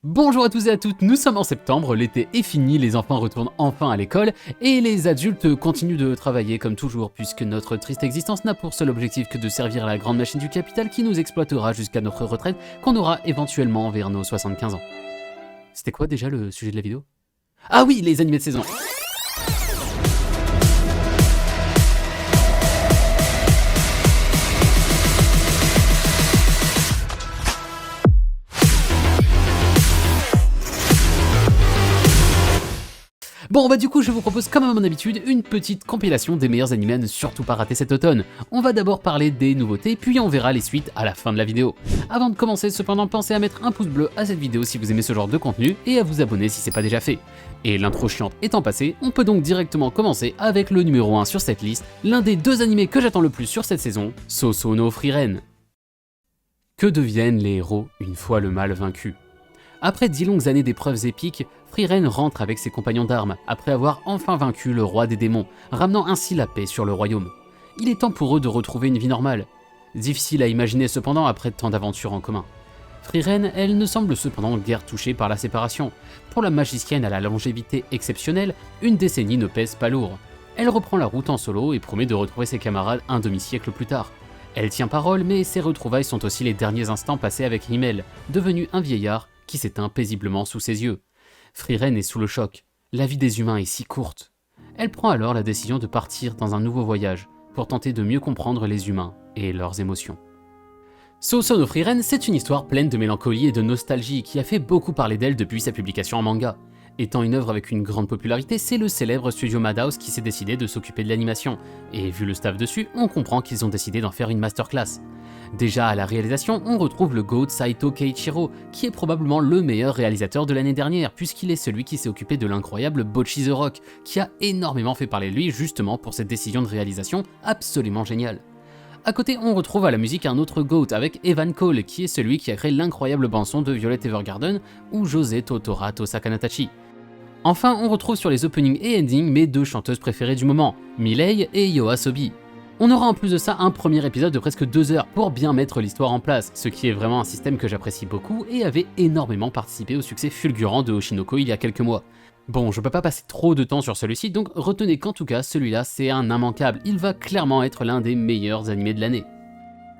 Bonjour à tous et à toutes, nous sommes en septembre, l'été est fini, les enfants retournent enfin à l'école et les adultes continuent de travailler comme toujours puisque notre triste existence n'a pour seul objectif que de servir la grande machine du capital qui nous exploitera jusqu'à notre retraite qu'on aura éventuellement vers nos 75 ans. C'était quoi déjà le sujet de la vidéo? Ah oui, les animés de saison. Bon bah du coup je vous propose comme à mon habitude une petite compilation des meilleurs animés à ne surtout pas rater cet automne. On va d'abord parler des nouveautés puis on verra les suites à la fin de la vidéo. Avant de commencer cependant pensez à mettre un pouce bleu à cette vidéo si vous aimez ce genre de contenu et à vous abonner si c'est pas déjà fait. Et l'intro chiante étant passée, on peut donc directement commencer avec le numéro 1 sur cette liste, l'un des deux animés que j'attends le plus sur cette saison, Sousou no Frieren. Que deviennent les héros une fois le mal vaincu? Après 10 longues années d'épreuves épiques, Frieren rentre avec ses compagnons d'armes, après avoir enfin vaincu le roi des démons, ramenant ainsi la paix sur le royaume. Il est temps pour eux de retrouver une vie normale. Difficile à imaginer cependant après tant d'aventures en commun. Frieren, elle ne semble cependant guère touchée par la séparation. Pour la magicienne à la longévité exceptionnelle, une décennie ne pèse pas lourd. Elle reprend la route en solo et promet de retrouver ses camarades un demi-siècle plus tard. Elle tient parole, mais ses retrouvailles sont aussi les derniers instants passés avec Himmel, devenu un vieillard qui s'éteint paisiblement sous ses yeux. Frieren est sous le choc. La vie des humains est si courte. Elle prend alors la décision de partir dans un nouveau voyage pour tenter de mieux comprendre les humains et leurs émotions. Sousou no Frieren, c'est une histoire pleine de mélancolie et de nostalgie qui a fait beaucoup parler d'elle depuis sa publication en manga. Étant une œuvre avec une grande popularité, c'est le célèbre studio Madhouse qui s'est décidé de s'occuper de l'animation, et vu le staff dessus, on comprend qu'ils ont décidé d'en faire une masterclass. Déjà à la réalisation, on retrouve le GOAT Saito Keiichiro, qui est probablement le meilleur réalisateur de l'année dernière, puisqu'il est celui qui s'est occupé de l'incroyable Bocchi the Rock, qui a énormément fait parler de lui justement pour cette décision de réalisation absolument géniale. À côté, on retrouve à la musique un autre GOAT avec Evan Cole, qui est celui qui a créé l'incroyable bande-son de Violet Evergarden ou José Totora Tosakanatachi. Enfin, on retrouve sur les openings et endings mes deux chanteuses préférées du moment, Milei et Yoasobi. On aura en plus de ça un premier épisode de presque 2 heures pour bien mettre l'histoire en place, ce qui est vraiment un système que j'apprécie beaucoup et avait énormément participé au succès fulgurant de Oshinoko il y a quelques mois. Bon, je peux pas passer trop de temps sur celui-ci, donc retenez qu'en tout cas, celui-là c'est un immanquable, il va clairement être l'un des meilleurs animés de l'année.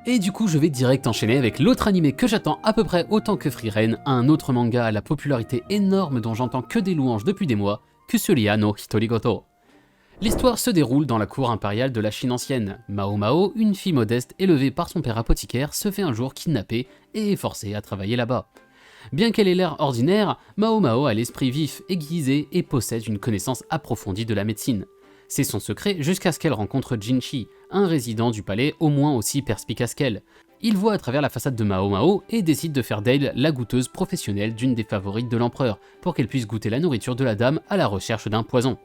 Et du coup, je vais direct enchaîner avec l'autre animé que j'attends à peu près autant que Frieren, un autre manga à la popularité énorme dont j'entends que des louanges depuis des mois, Kusuria no Hitorigoto. L'histoire se déroule dans la cour impériale de la Chine ancienne. Mao Mao, une fille modeste élevée par son père apothicaire, se fait un jour kidnapper et est forcée à travailler là-bas. Bien qu'elle ait l'air ordinaire, Mao Mao a l'esprit vif, aiguisé et possède une connaissance approfondie de la médecine. C'est son secret jusqu'à ce qu'elle rencontre Jinchi, un résident du palais au moins aussi perspicace qu'elle. Il voit à travers la façade de Mao Mao et décide de faire d'elle la goûteuse professionnelle d'une des favorites de l'empereur, pour qu'elle puisse goûter la nourriture de la dame à la recherche d'un poison.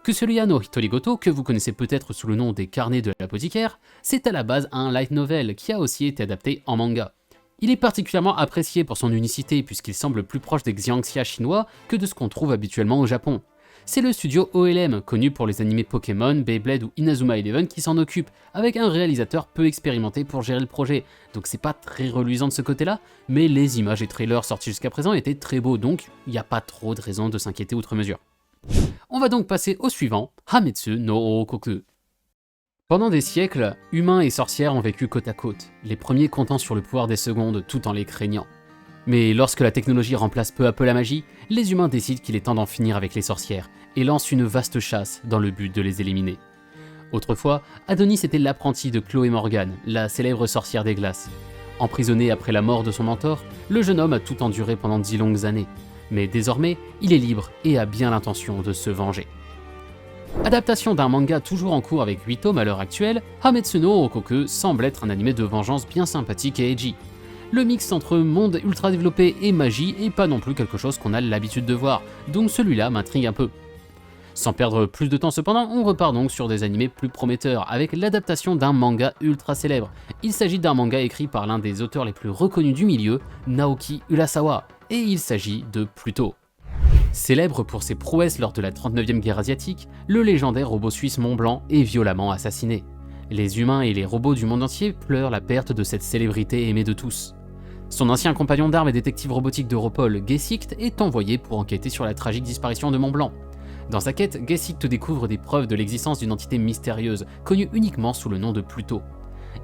Kusuria no Hitorigoto, que vous connaissez peut-être sous le nom des carnets de l'apothicaire, c'est à la base un light novel qui a aussi été adapté en manga. Il est particulièrement apprécié pour son unicité puisqu'il semble plus proche des xianxia chinois que de ce qu'on trouve habituellement au Japon. C'est le studio OLM, connu pour les animés Pokémon, Beyblade ou Inazuma Eleven qui s'en occupe, avec un réalisateur peu expérimenté pour gérer le projet, donc c'est pas très reluisant de ce côté-là, mais les images et trailers sortis jusqu'à présent étaient très beaux, donc il n'y a pas trop de raison de s'inquiéter outre mesure. On va donc passer au suivant, Hametsu no Oukoku. Pendant des siècles, humains et sorcières ont vécu côte à côte, les premiers comptant sur le pouvoir des secondes tout en les craignant. Mais lorsque la technologie remplace peu à peu la magie, les humains décident qu'il est temps d'en finir avec les sorcières et lancent une vaste chasse dans le but de les éliminer. Autrefois, Adonis était l'apprenti de Chloé Morgane, la célèbre sorcière des glaces. Emprisonné après la mort de son mentor, le jeune homme a tout enduré pendant 10 longues années. Mais désormais, il est libre et a bien l'intention de se venger. Adaptation d'un manga toujours en cours avec 8 tomes à l'heure actuelle, Hametsu no Oukoku semble être un animé de vengeance bien sympathique et edgy. Le mix entre monde ultra développé et magie est pas non plus quelque chose qu'on a l'habitude de voir, donc celui-là m'intrigue un peu. Sans perdre plus de temps cependant, on repart donc sur des animés plus prometteurs, avec l'adaptation d'un manga ultra célèbre. Il s'agit d'un manga écrit par l'un des auteurs les plus reconnus du milieu, Naoki Urasawa, et il s'agit de Pluto. Célèbre pour ses prouesses lors de la 39e guerre asiatique, le légendaire robot suisse Mont Blanc est violemment assassiné. Les humains et les robots du monde entier pleurent la perte de cette célébrité aimée de tous. Son ancien compagnon d'armes et détective robotique d'Europol, Gesicht, est envoyé pour enquêter sur la tragique disparition de Mont Blanc. Dans sa quête, Gesicht découvre des preuves de l'existence d'une entité mystérieuse, connue uniquement sous le nom de Pluto.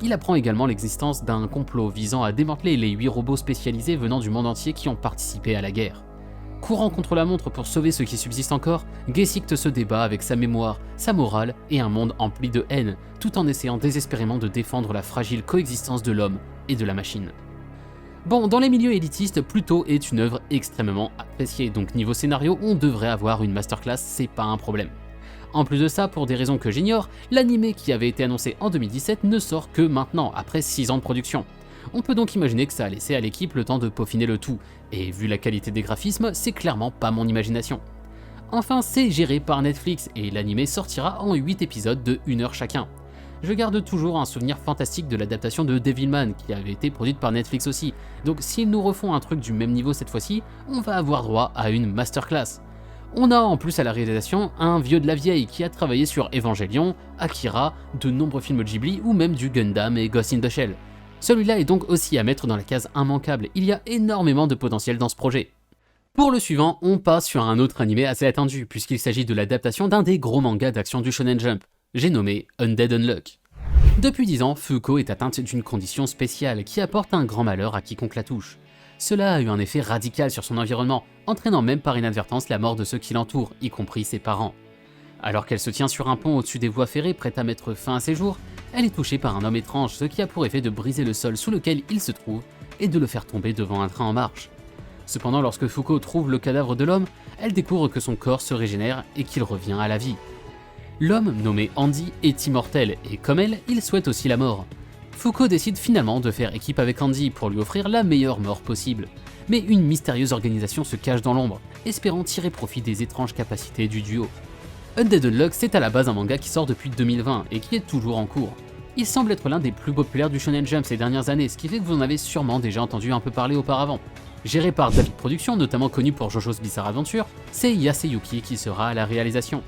Il apprend également l'existence d'un complot visant à démanteler les 8 robots spécialisés venant du monde entier qui ont participé à la guerre. Courant contre la montre pour sauver ce qui subsiste encore, Gesicht se débat avec sa mémoire, sa morale et un monde empli de haine, tout en essayant désespérément de défendre la fragile coexistence de l'homme et de la machine. Bon, dans les milieux élitistes, Pluto est une œuvre extrêmement appréciée, donc niveau scénario, on devrait avoir une masterclass, c'est pas un problème. En plus de ça, pour des raisons que j'ignore, l'anime qui avait été annoncé en 2017 ne sort que maintenant, après 6 ans de production. On peut donc imaginer que ça a laissé à l'équipe le temps de peaufiner le tout, et vu la qualité des graphismes, c'est clairement pas mon imagination. Enfin, c'est géré par Netflix, et l'anime sortira en 8 épisodes de 1 heure chacun. Je garde toujours un souvenir fantastique de l'adaptation de Devilman, qui avait été produite par Netflix aussi, donc s'ils nous refont un truc du même niveau cette fois-ci, on va avoir droit à une masterclass. On a en plus à la réalisation un vieux de la vieille qui a travaillé sur Evangelion, Akira, de nombreux films Ghibli ou même du Gundam et Ghost in the Shell. Celui-là est donc aussi à mettre dans la case immanquable, il y a énormément de potentiel dans ce projet. Pour le suivant, on passe sur un autre animé assez attendu, puisqu'il s'agit de l'adaptation d'un des gros mangas d'action du Shonen Jump. J'ai nommé Undead Unluck. Depuis 10 ans, Fuko est atteinte d'une condition spéciale qui apporte un grand malheur à quiconque la touche. Cela a eu un effet radical sur son environnement, entraînant même par inadvertance la mort de ceux qui l'entourent, y compris ses parents. Alors qu'elle se tient sur un pont au-dessus des voies ferrées prête à mettre fin à ses jours, elle est touchée par un homme étrange, ce qui a pour effet de briser le sol sous lequel il se trouve et de le faire tomber devant un train en marche. Cependant, lorsque Fuko trouve le cadavre de l'homme, elle découvre que son corps se régénère et qu'il revient à la vie. L'homme, nommé Andy, est immortel et comme elle, il souhaite aussi la mort. Fuko décide finalement de faire équipe avec Andy pour lui offrir la meilleure mort possible. Mais une mystérieuse organisation se cache dans l'ombre, espérant tirer profit des étranges capacités du duo. Undead Unluck, c'est à la base un manga qui sort depuis 2020 et qui est toujours en cours. Il semble être l'un des plus populaires du Shonen Jump ces dernières années, ce qui fait que vous en avez sûrement déjà entendu un peu parler auparavant. Géré par David Productions, notamment connu pour JoJo's Bizarre Adventure, c'est Yasuyuki qui sera à la réalisation.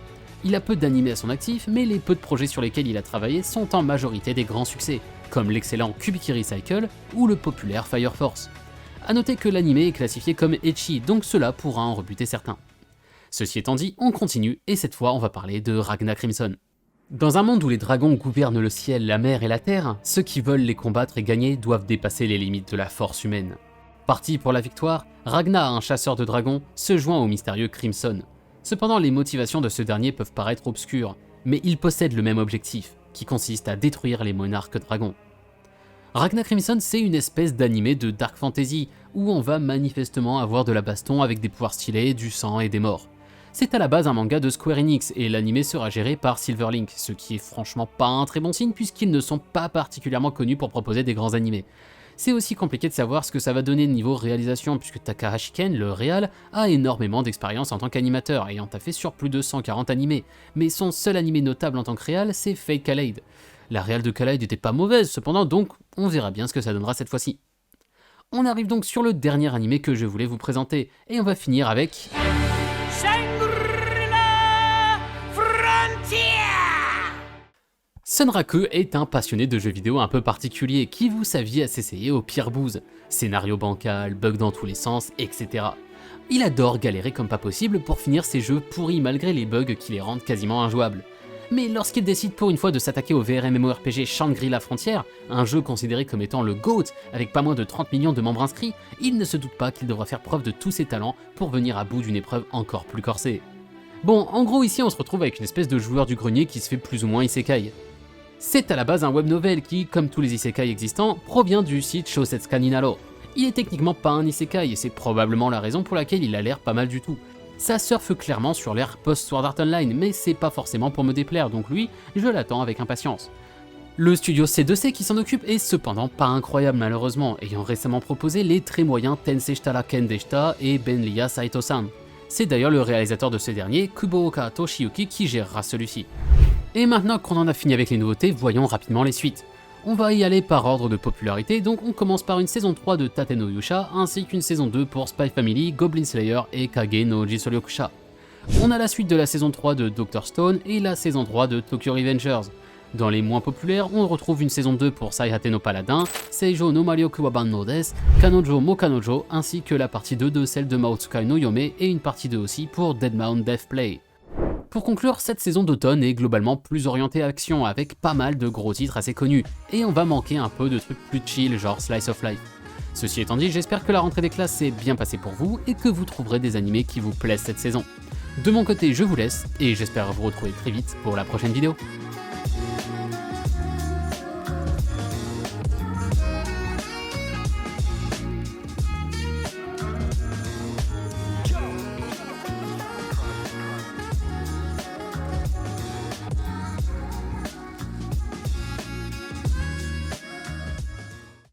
Il a peu d'animés à son actif, mais les peu de projets sur lesquels il a travaillé sont en majorité des grands succès, comme l'excellent Kubikiri Cycle ou le populaire Fire Force. A noter que l'anime est classifié comme ecchi, donc cela pourra en rebuter certains. Ceci étant dit, on continue, et cette fois on va parler de Ragna Crimson. Dans un monde où les dragons gouvernent le ciel, la mer et la terre, ceux qui veulent les combattre et gagner doivent dépasser les limites de la force humaine. Parti pour la victoire, Ragna, un chasseur de dragons, se joint au mystérieux Crimson. Cependant, les motivations de ce dernier peuvent paraître obscures, mais il possède le même objectif, qui consiste à détruire les monarques dragons. Ragna Crimson, c'est une espèce d'animé de dark fantasy, où on va manifestement avoir de la baston avec des pouvoirs stylés, du sang et des morts. C'est à la base un manga de Square Enix, et l'animé sera géré par Silverlink, ce qui est franchement pas un très bon signe puisqu'ils ne sont pas particulièrement connus pour proposer des grands animés. C'est aussi compliqué de savoir ce que ça va donner niveau réalisation puisque Takahashi Ken, le réal, a énormément d'expérience en tant qu'animateur, ayant taffé sur plus de 140 animés, mais son seul animé notable en tant que réal, c'est Fate Kaleid. La réal de Kaleid n'était pas mauvaise cependant, donc on verra bien ce que ça donnera cette fois-ci. On arrive donc sur le dernier animé que je voulais vous présenter, et on va finir avec... Sunraku est un passionné de jeux vidéo un peu particulier qui voue sa vie à s'essayer aux pires bouses. Scénario bancal, bugs dans tous les sens, etc. Il adore galérer comme pas possible pour finir ses jeux pourris malgré les bugs qui les rendent quasiment injouables. Mais lorsqu'il décide pour une fois de s'attaquer au VRMMORPG Shangri-La Frontière, un jeu considéré comme étant le GOAT avec pas moins de 30 millions de membres inscrits, il ne se doute pas qu'il devra faire preuve de tous ses talents pour venir à bout d'une épreuve encore plus corsée. Bon, en gros ici on se retrouve avec une espèce de joueur du grenier qui se fait plus ou moins isekai. C'est à la base un web novel qui, comme tous les isekai existants, provient du site Shosetsuka Ninaro. Il est techniquement pas un isekai et c'est probablement la raison pour laquelle il a l'air pas mal du tout. Ça surfe clairement sur l'ère post-Sword Art Online, mais c'est pas forcément pour me déplaire, donc lui, je l'attends avec impatience. Le studio C2C qui s'en occupe est cependant pas incroyable malheureusement, ayant récemment proposé les très moyens Tensei Shitara Ken Deshita et Benria Saito-san. C'est d'ailleurs le réalisateur de ce dernier, Kubooka Toshiyuki, qui gérera celui-ci. Et maintenant qu'on en a fini avec les nouveautés, voyons rapidement les suites. On va y aller par ordre de popularité, donc on commence par une saison 3 de Tate no Yusha, ainsi qu'une saison 2 pour Spy Family, Goblin Slayer et Kage no Jisoryokusha. On a la suite de la saison 3 de Dr. Stone et la saison 3 de Tokyo Revengers. Dans les moins populaires, on retrouve une saison 2 pour Saihate no Paladin, Seijo no Marioku wa Banno desu, Kanojo mo Kanojo, ainsi que la partie 2 de celle de Maotsukai no Yome et une partie 2 aussi pour Dead Mount Death Play. Pour conclure, cette saison d'automne est globalement plus orientée action avec pas mal de gros titres assez connus, et on va manquer un peu de trucs plus chill genre Slice of Life. Ceci étant dit, j'espère que la rentrée des classes s'est bien passée pour vous et que vous trouverez des animés qui vous plaisent cette saison. De mon côté, je vous laisse et j'espère vous retrouver très vite pour la prochaine vidéo.